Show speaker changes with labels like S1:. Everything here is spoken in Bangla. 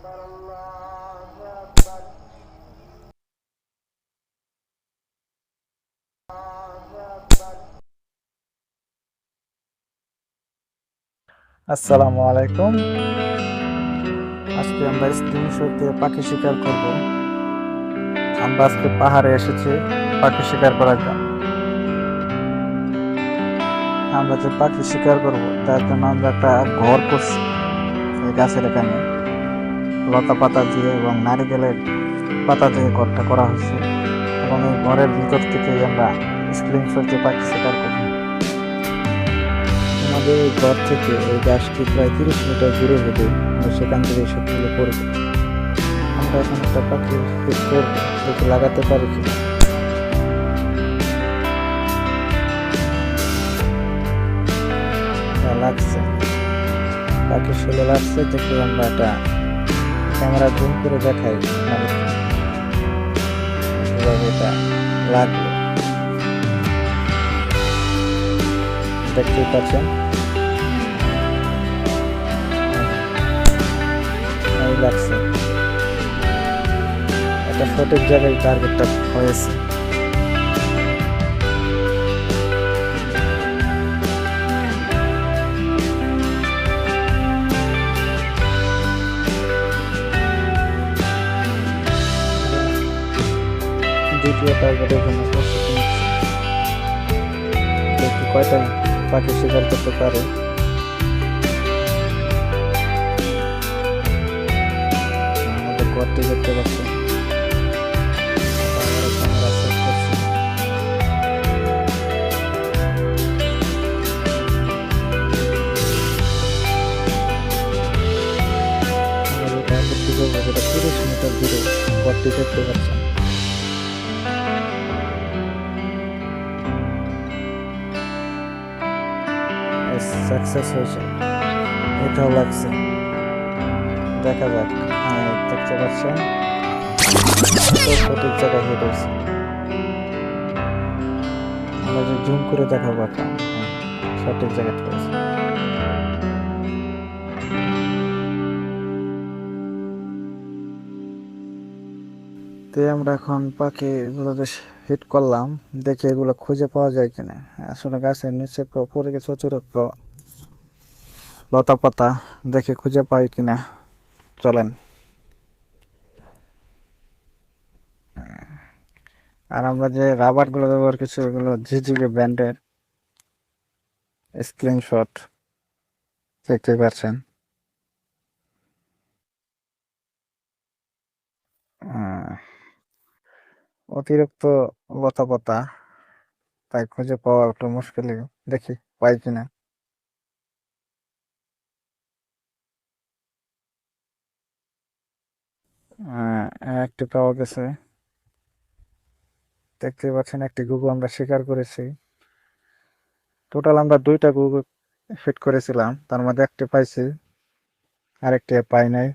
S1: আসসালামু আলাইকুম। আজকে আমরা স্ক্রিনশট দিয়ে পাখি শিকার করব। আমরা আজকে পাহাড়ে এসেছি পাখি শিকার করার জন্য। আমরা যে পাখি শিকার করব তার জন্য আমরা একটা ঘর করছি এই গাছের এখানে লতা পাতা দিয়ে এবং নারিকেলের পাতা দিয়ে ঘরটা করা হয়েছে এবং এই ঘরের ভিতর থেকেই আমরা স্ক্রিনশট দিয়ে পাখি শিকার করব। আমাদের এই ঘর থেকে এই গাছটি প্রায় 30 মিটার দূরে হবে, সেখান থেকে সবগুলো করবো। আমরা এখন একটা পাখি ফিট করবো, দেখি লাগাতে পারি কিনা। লাগছে, পাখি শুলে লাগছে, দেখি আমরা এটা ক্যামেরা জুম করে দেখাই কিভাবে এটা লাগলো। দেখতেই পাচ্ছেন লাগছে, এটা সঠিক জায়গায় টার্গেটটা হয়েছে। দ্বিতীয় টার্গেটের জন্য প্রস্তুতি নিচ্ছি, দেখি কয়টা পাখি শিকার করতে পারে। আমাদের ঘরটি দেখতে পাচ্ছেন, যেটা 30 মিটার দূরে ঘরটি দেখতে পাচ্ছেন। সাকসেস হয়েছে, এটাও লাগছে, দেখা যাক। দেখতে পাচ্ছেন সঠিক জায়গায় হিট হয়েছে। আমরা যে জুম করে দেখাবো এখন, সঠিক জায়গায় হয়েছে। তো আমরা এখন পাখিগুলো যে হিট করলাম, দেখি এগুলো খুঁজে পাওয়া যায় কিনা। আসলে গাছের নিচে পড়ে গেছে অতিরিক্ত লতা পাতা, দেখে খুঁজে পাই কিনা। চলেন। আর আমরা যে রাবার গুলো ব্যবহার করছি ওগুলো জিজিবি ব্র্যান্ডের স্ক্রিনশট, দেখতে পাচ্ছেন। অতিরিক্ত লতা পাতা, তাই খুঁজে পাওয়া একটু মুশকিল, দেখি পাই কিনা। একটি পাওয়া গেছে, দেখতে পাচ্ছেন। একটি ঘুঘু আমরা শিকার করেছি। টোটাল আমরা 2টা ঘুঘু ফিট করেছিলাম, তার মধ্যে একটি পাইছি, আরেকটি পাই নাই।